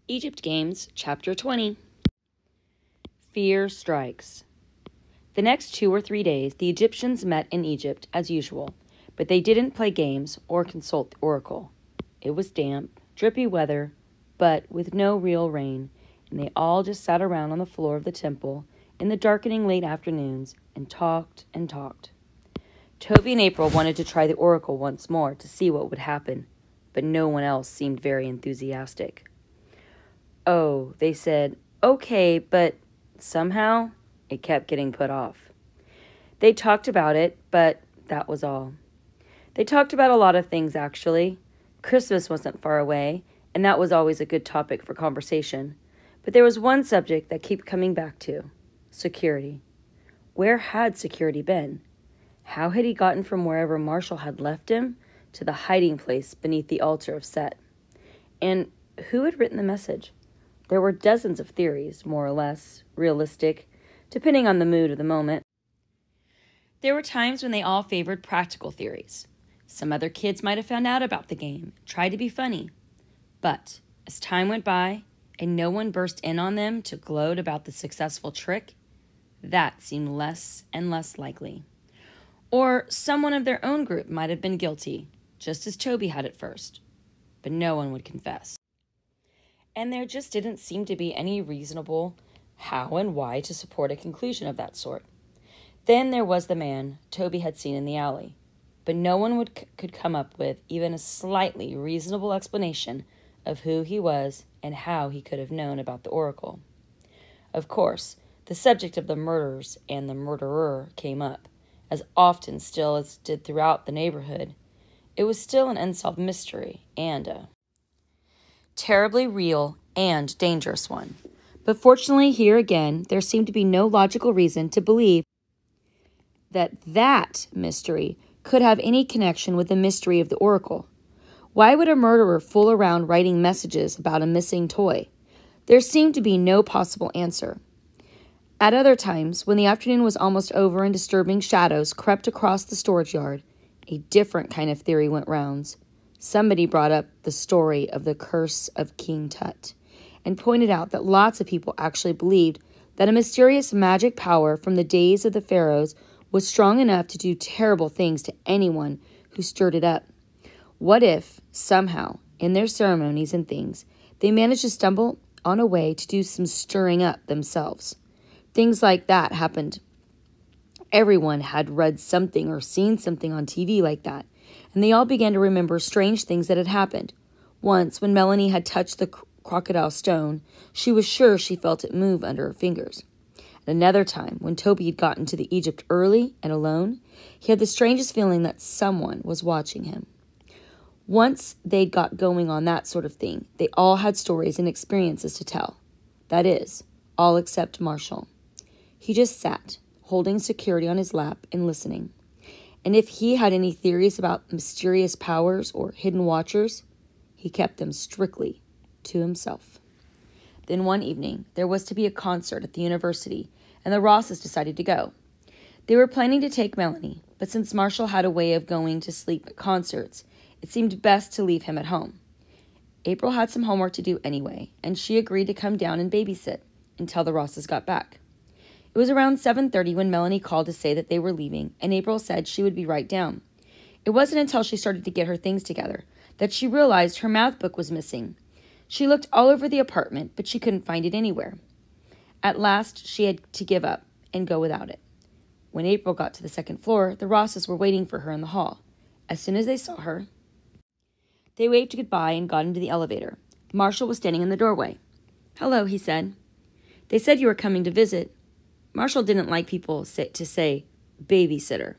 Egypt Games, Chapter 20. Fear Strikes. The next 2 or 3 days, the Egyptians met in Egypt as usual, but they didn't play games or consult the oracle. It was damp, drippy weather, but with no real rain, and they all just sat around on the floor of the temple in the darkening late afternoons and talked and talked. Toby and April wanted to try the oracle once more to see what would happen, but no one else seemed very enthusiastic. "Oh," they said, "okay, but somehow it kept getting put off." They talked about it, but that was all. They talked about a lot of things, actually. Christmas wasn't far away, and that was always a good topic for conversation. But there was one subject that kept coming back to: security. Where had security been? How had he gotten from wherever Marshall had left him to the hiding place beneath the altar of Set? And who had written the message? There were dozens of theories, more or less realistic, depending on the mood of the moment. There were times when they all favored practical theories. Some other kids might have found out about the game, tried to be funny. But as time went by and no one burst in on them to gloat about the successful trick, that seemed less and less likely. Or someone of their own group might have been guilty, just as Toby had at first. But no one would confess. And there just didn't seem to be any reasonable how and why to support a conclusion of that sort. Then there was the man Toby had seen in the alley, but no one could come up with even a slightly reasonable explanation of who he was and how he could have known about the oracle. Of course, the subject of the murders and the murderer came up, as often still as it did throughout the neighborhood. It was still an unsolved mystery, and a terribly real and dangerous one. But fortunately, here again, there seemed to be no logical reason to believe that mystery could have any connection with the mystery of the oracle. Why would a murderer fool around writing messages about a missing toy? There seemed to be no possible answer. At other times, when the afternoon was almost over and disturbing shadows crept across the storage yard, a different kind of theory went rounds. Somebody brought up the story of the curse of King Tut and pointed out that lots of people actually believed that a mysterious magic power from the days of the pharaohs was strong enough to do terrible things to anyone who stirred it up. What if, somehow, in their ceremonies and things, they managed to stumble on a way to do some stirring up themselves? Things like that happened. Everyone had read something or seen something on TV like that, and they all began to remember strange things that had happened. Once, when Melanie had touched the crocodile stone, she was sure she felt it move under her fingers. And another time, when Toby had gotten to the Egypt early and alone, he had the strangest feeling that someone was watching him. Once they'd got going on that sort of thing, they all had stories and experiences to tell. That is, all except Marshall. He just sat, holding security on his lap and listening. And if he had any theories about mysterious powers or hidden watchers, he kept them strictly to himself. Then one evening, there was to be a concert at the university, and the Rosses decided to go. They were planning to take Melanie, but since Marshall had a way of going to sleep at concerts, it seemed best to leave him at home. April had some homework to do anyway, and she agreed to come down and babysit until the Rosses got back. It was around 7:30 when Melanie called to say that they were leaving, and April said she would be right down. It wasn't until she started to get her things together that she realized her math book was missing. She looked all over the apartment, but she couldn't find it anywhere. At last, she had to give up and go without it. When April got to the second floor, the Rosses were waiting for her in the hall. As soon as they saw her, they waved goodbye and got into the elevator. Marshall was standing in the doorway. "Hello," he said. "They said you were coming to visit." Marshall didn't like people to say babysitter,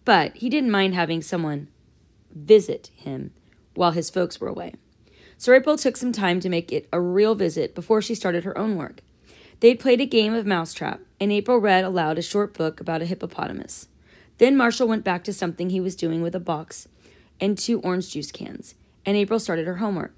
but he didn't mind having someone visit him while his folks were away. So April took some time to make it a real visit before she started her own work. They'd played a game of mousetrap, and April read aloud a short book about a hippopotamus. Then Marshall went back to something he was doing with a box and 2 orange juice cans, and April started her homework.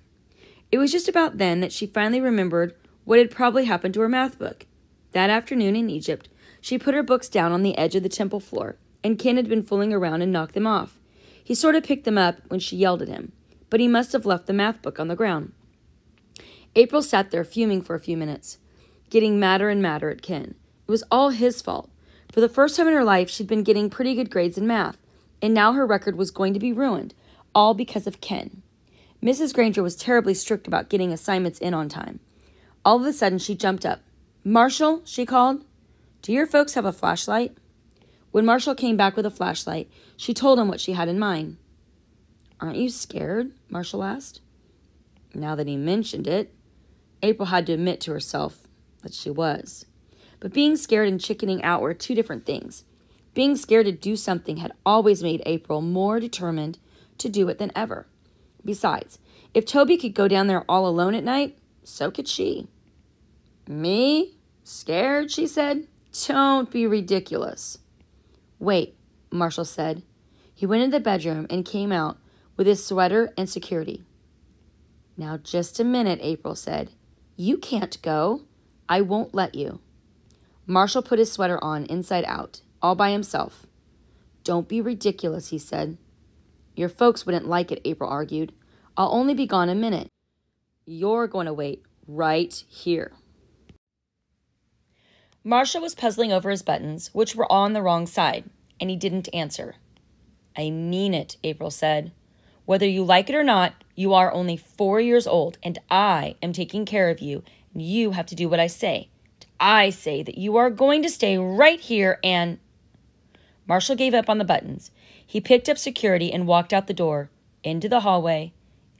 It was just about then that she finally remembered what had probably happened to her math book. That afternoon in Egypt, she put her books down on the edge of the temple floor, and Ken had been fooling around and knocked them off. He sort of picked them up when she yelled at him, but he must have left the math book on the ground. April sat there fuming for a few minutes, getting madder and madder at Ken. It was all his fault. For the first time in her life, she'd been getting pretty good grades in math, and now her record was going to be ruined, all because of Ken. Mrs. Granger was terribly strict about getting assignments in on time. All of a sudden, she jumped up. "Marshall," she called, "do your folks have a flashlight?" When Marshall came back with a flashlight, she told him what she had in mind. "Aren't you scared?" Marshall asked. Now that he mentioned it, April had to admit to herself that she was. But being scared and chickening out were two different things. Being scared to do something had always made April more determined to do it than ever. Besides, if Toby could go down there all alone at night, so could she. "Me? Scared?" she said. "Don't be ridiculous." "Wait," Marshall said. He went into the bedroom and came out with his sweater and security. "Now just a minute," April said. "You can't go. I won't let you." Marshall put his sweater on inside out, all by himself. "Don't be ridiculous," he said. "Your folks wouldn't like it," April argued. "I'll only be gone a minute. You're going to wait right here." Marshall was puzzling over his buttons, which were on the wrong side, and he didn't answer. "I mean it," April said. "Whether you like it or not, you are only 4 years old, and I am taking care of you, and you have to do what I say. I say that you are going to stay right here and—" Marshall gave up on the buttons. He picked up security and walked out the door, into the hallway,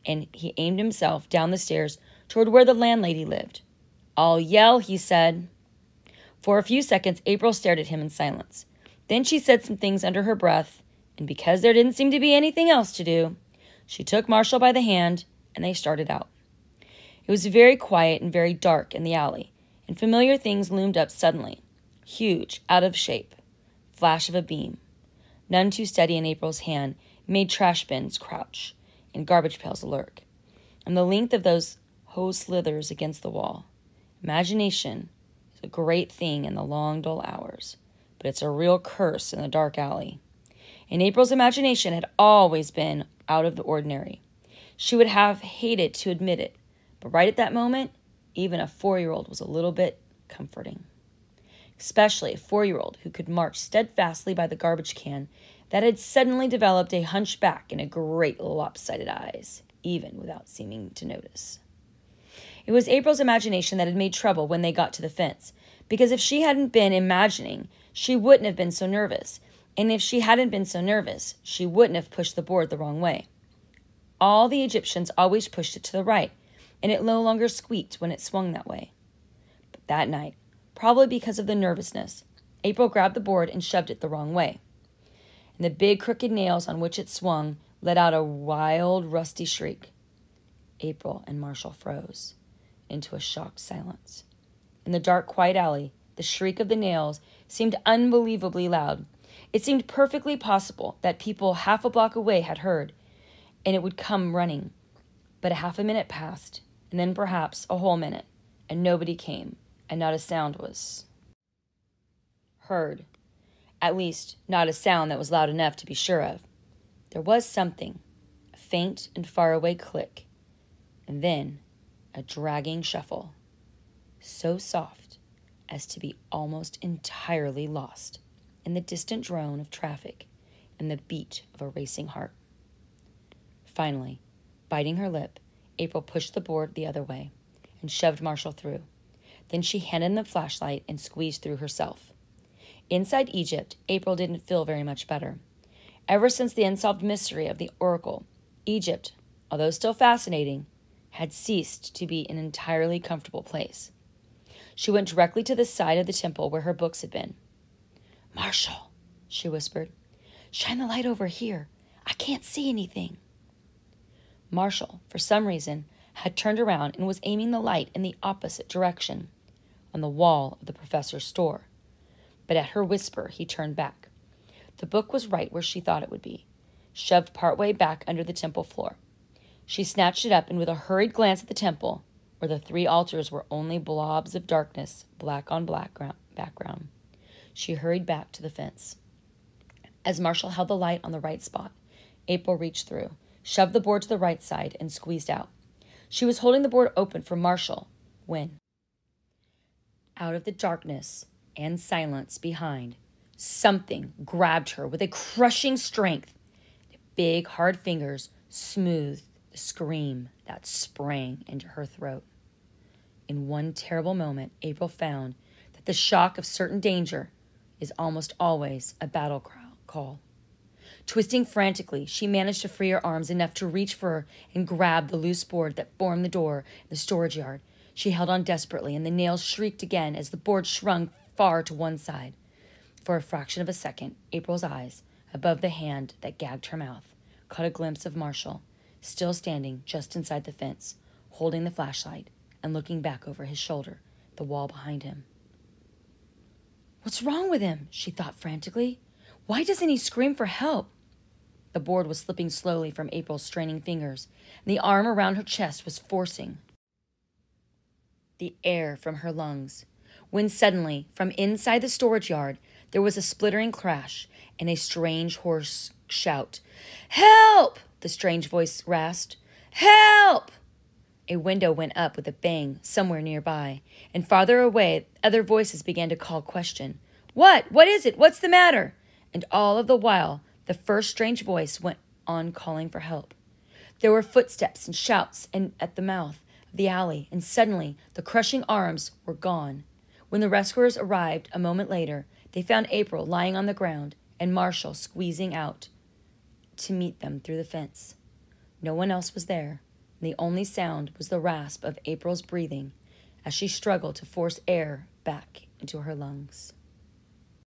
and he aimed himself down the stairs toward where the landlady lived. "I'll yell," he said. For a few seconds, April stared at him in silence. Then she said some things under her breath, and because there didn't seem to be anything else to do, she took Marshall by the hand, and they started out. It was very quiet and very dark in the alley, and familiar things loomed up suddenly, huge, out of shape. Flash of a beam, none too steady in April's hand, made trash bins crouch and garbage pails lurk, and the length of those hose slithers against the wall. Imagination is a great thing in the long, dull hours, but it's a real curse in the dark alley. And April's imagination had always been out of the ordinary. She would have hated to admit it, but right at that moment, even a 4-year-old was a little bit comforting. Especially a 4-year-old who could march steadfastly by the garbage can that had suddenly developed a hunchback and a great lopsided eyes, even without seeming to notice. It was April's imagination that had made trouble when they got to the fence, because if she hadn't been imagining, she wouldn't have been so nervous, and if she hadn't been so nervous, she wouldn't have pushed the board the wrong way. All the Egyptians always pushed it to the right, and it no longer squeaked when it swung that way. But that night, probably because of the nervousness, April grabbed the board and shoved it the wrong way. And the big crooked nails on which it swung let out a wild, rusty shriek. April and Marshall froze into a shocked silence. In the dark, quiet alley, the shriek of the nails seemed unbelievably loud. It seemed perfectly possible that people half a block away had heard, and it would come running. But a half a minute passed, and then perhaps a whole minute, and nobody came, and not a sound was heard. At least, not a sound that was loud enough to be sure of. There was something, a faint and faraway click, and then a dragging shuffle, so soft as to be almost entirely lost in the distant drone of traffic and the beat of a racing heart. Finally, biting her lip, April pushed the board the other way and shoved Marshall through. Then she handed him the flashlight and squeezed through herself. Inside Egypt, April didn't feel very much better. Ever since the unsolved mystery of the oracle, Egypt, although still fascinating, had ceased to be an entirely comfortable place. She went directly to the side of the temple where her books had been. "Marshall," she whispered, "shine the light over here. I can't see anything." Marshall, for some reason, had turned around and was aiming the light in the opposite direction, on the wall of the professor's store. But at her whisper, he turned back. The book was right where she thought it would be, shoved partway back under the temple floor. She snatched it up, and with a hurried glance at the temple, where the 3 altars were only blobs of darkness, black on black background, she hurried back to the fence. As Marshall held the light on the right spot, April reached through, shoved the board to the right side, and squeezed out. She was holding the board open for Marshall when, out of the darkness and silence behind, something grabbed her with a crushing strength. Big, hard fingers smoothed the scream that sprang into her throat. In one terrible moment, April found that the shock of certain danger is almost always a battle call. Twisting frantically, she managed to free her arms enough to reach for and grab the loose board that formed the door in the storage yard. She held on desperately, and the nails shrieked again as the board shrunk far to one side. For a fraction of a second, April's eyes, above the hand that gagged her mouth, caught a glimpse of Marshall, still standing just inside the fence, holding the flashlight and looking back over his shoulder, the wall behind him. "What's wrong with him?" she thought frantically. "Why doesn't he scream for help?" The board was slipping slowly from April's straining fingers, and the arm around her chest was forcing the air from her lungs, when suddenly, from inside the storage yard, there was a splintering crash and a strange hoarse shout. "Help!" the strange voice rasped. "Help!" A window went up with a bang somewhere nearby, and farther away other voices began to call question. "What? What is it? What's the matter?" And all of the while, the first strange voice went on calling for help. There were footsteps and shouts at the mouth of the alley, and suddenly the crushing arms were gone. When the rescuers arrived a moment later, they found April lying on the ground and Marshall squeezing out to meet them through the fence. No one else was there, and the only sound was the rasp of April's breathing as she struggled to force air back into her lungs.